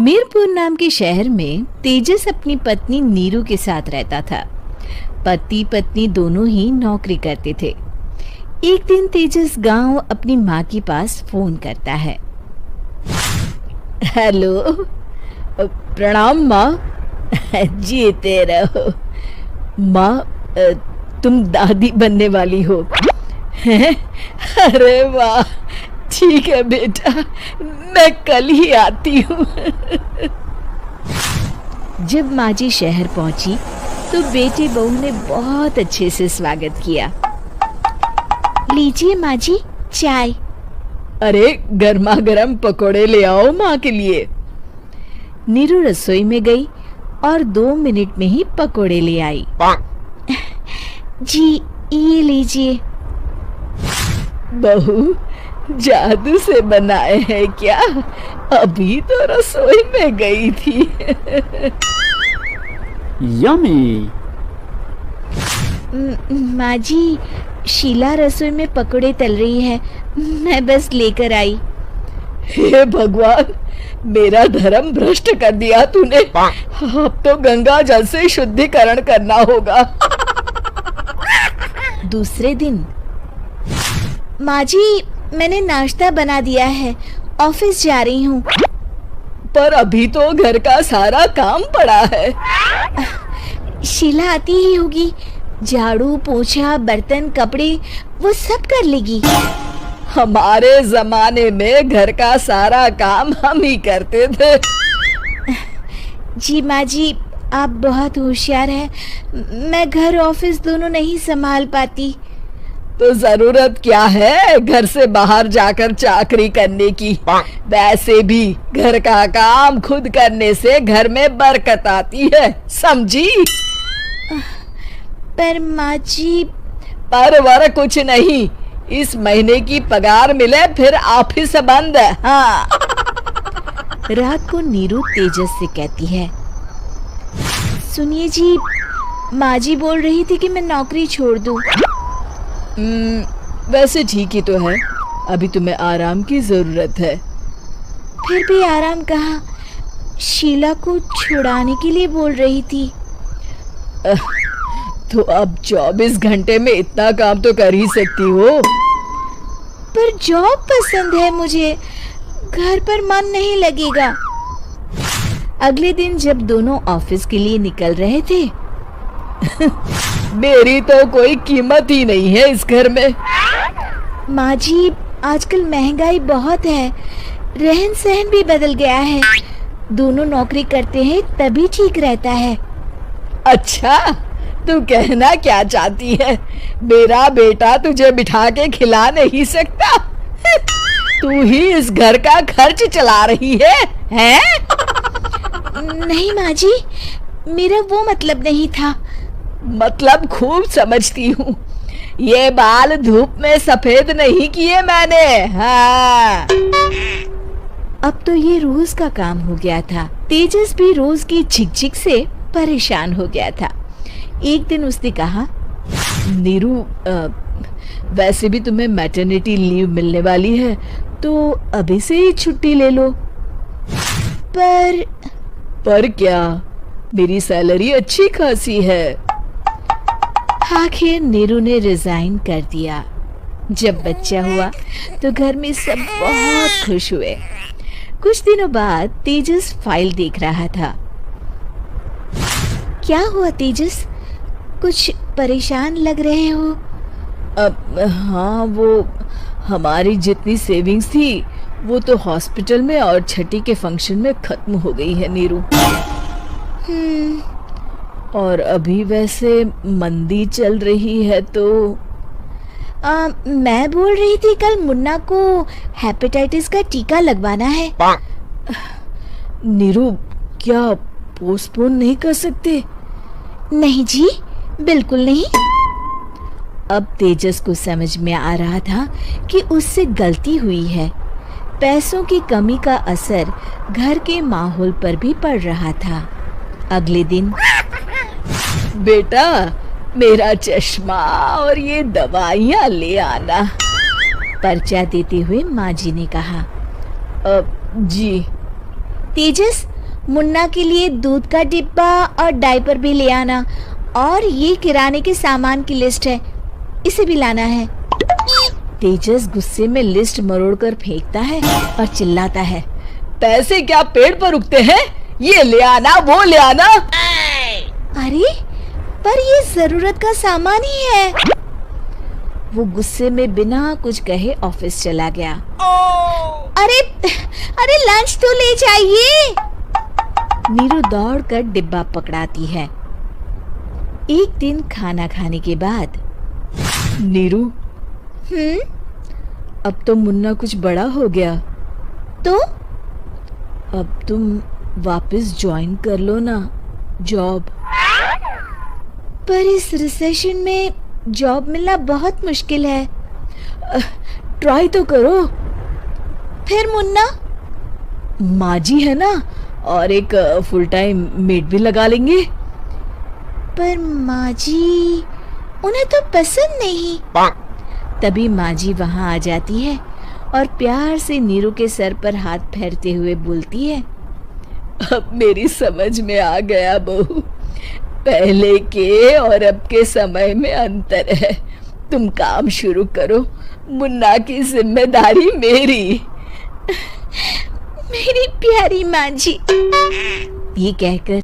मीरपुर नाम के शहर में तेजस अपनी पत्नी नीरू के साथ रहता था। पति पत्नी दोनों ही नौकरी करते थे। एक दिन तेजस गांव अपनी माँ के पास फोन करता है। हेलो, प्रणाम माँ। जीते रहो माँ, तुम दादी बनने वाली हो हैं? अरे वाह, ठीक है बेटा, मैं कल ही आती हूँ। जब माँ जी शहर पहुंची तो बेटे बहू ने बहुत अच्छे से स्वागत किया। लीजिए माँ जी, चाय। अरे गर्मा गर्म पकोड़े ले आओ माँ के लिए। नीरू रसोई में गई और 2 मिनट में ही पकोड़े ले आई। जी ये लीजिए। बहू, जादू से बनाए हैं क्या? अभी तो रसोई में गई थी। यम्मी। माँ जी, शीला रसोई में पकोड़े तल रही है, मैं बस लेकर आई। हे भगवान, मेरा धर्म भ्रष्ट कर दिया तूने। अब तो गंगा जल से शुद्धिकरण करना होगा। दूसरे दिन, माँ जी मैंने नाश्ता बना दिया है, ऑफिस जा रही हूँ। पर अभी तो घर का सारा काम पड़ा है। शीला आती ही होगी, झाड़ू पोछा बर्तन कपड़े वो सब कर लेगी। हमारे जमाने में घर का सारा काम हम ही करते थे। जी माँ जी, आप बहुत होशियार हैं, मैं घर ऑफिस दोनों नहीं संभाल पाती। तो जरूरत क्या है घर से बाहर जाकर चाकरी करने की? वैसे भी घर का काम खुद करने से घर में बरकत आती है, समझी? पर माँ जी। पर वर कुछ नहीं, इस महीने की पगार मिले फिर ऑफिस बंद है। हाँ। रात को नीरू तेजस से कहती है, सुनिए जी, माँ जी बोल रही थी कि मैं नौकरी छोड़ दूं। वैसे ठीक ही तो है, अभी तुम्हें आराम की जरूरत है। फिर भी आराम कहाँ, शीला को छुड़ाने के लिए बोल रही थी। तो अब 24 घंटे में इतना काम तो कर ही सकती हो। पर जॉब पसंद है मुझे, घर पर मन नहीं लगेगा। अगले दिन जब दोनों ऑफिस के लिए निकल रहे थे, मेरी तो कोई कीमत ही नहीं है इस घर में। माँ जी, आजकल महंगाई बहुत है, रहन सहन भी बदल गया है, दोनों नौकरी करते हैं तभी ठीक रहता है। अच्छा, तू कहना क्या चाहती है? मेरा बेटा तुझे बिठा के खिला नहीं सकता? तू ही इस घर का खर्च चला रही है, हैं? नहीं माँ जी, मेरा वो मतलब नहीं था। मतलब खूब समझती हूँ, ये बाल धूप में सफेद नहीं किए मैंने। हाँ। अब तो ये रोज का काम हो गया था। तेजस भी रोज की झिकझिक से परेशान हो गया था। एक दिन उसने कहा, नीरू, वैसे भी तुम्हें मैटरनिटी लीव मिलने वाली है, तो अभी से ही छुट्टी ले लो। पर क्या, मेरी सैलरी अच्छी खासी है। आखिर नीरू ने रिजाइन कर दिया। जब बच्चा हुआ तो घर में सब बहुत खुश हुए। कुछ दिनों बाद तेजस फाइल देख रहा था। क्या हुआ तेजस, कुछ परेशान लग रहे हो? हाँ, वो हमारी जितनी सेविंग्स थी वो तो हॉस्पिटल में और छठी के फंक्शन में खत्म हो गई है नीरू। और अभी वैसे मंदी चल रही है तो मैं बोल रही थी कल मुन्ना को हेपेटाइटिस का टीका लगवाना है। नीरू, क्या पोस्टपोन नहीं कर सकते? नहीं जी, बिल्कुल नहीं। अब तेजस को समझ में आ रहा था कि उससे गलती हुई है। पैसों की कमी का असर घर के माहौल पर भी पड़ रहा था। अगले दिन, बेटा मेरा चश्मा और ये दवाइयाँ ले आना, पर्चा देते हुए माँ जी ने कहा। जी। तेजस, मुन्ना के लिए दूध का डिब्बा और डायपर भी ले आना, और ये किराने के सामान की लिस्ट है, इसे भी लाना है। तेजस गुस्से में लिस्ट मरोड़कर फेंकता है और चिल्लाता है, पैसे क्या पेड़ पर उगते हैं? ये ले आना, वो ले आना। अरे पर ये जरूरत का सामान ही है। वो गुस्से में बिना कुछ कहे ऑफिस चला गया। अरे अरे लंच तो ले जाइए। नीरू दौड़कर डिब्बा पकड़ाती है। एक दिन खाना खाने के बाद, नीरू, अब तो मुन्ना कुछ बड़ा हो गया, तो अब तुम वापस ज्वाइन कर लो ना जॉब। पर इस रिसेशन में जॉब मिलना बहुत मुश्किल है। ट्राई तो करो। फिर मुन्ना? माँ जी है ना, और एक फुल टाइम मेड भी लगा लेंगे। पर माँ जी, उन्हें तो पसंद नहीं। तभी माँ जी वहाँ आ जाती है और प्यार से नीरू के सर पर हाथ फेरते हुए बोलती है, अब मेरी समझ में आ गया बहू, पहले के और अब के समय में अंतर है। तुम काम शुरू करो, मुन्ना की जिम्मेदारी मेरी। मेरी प्यारी माँ जी। ये कहकर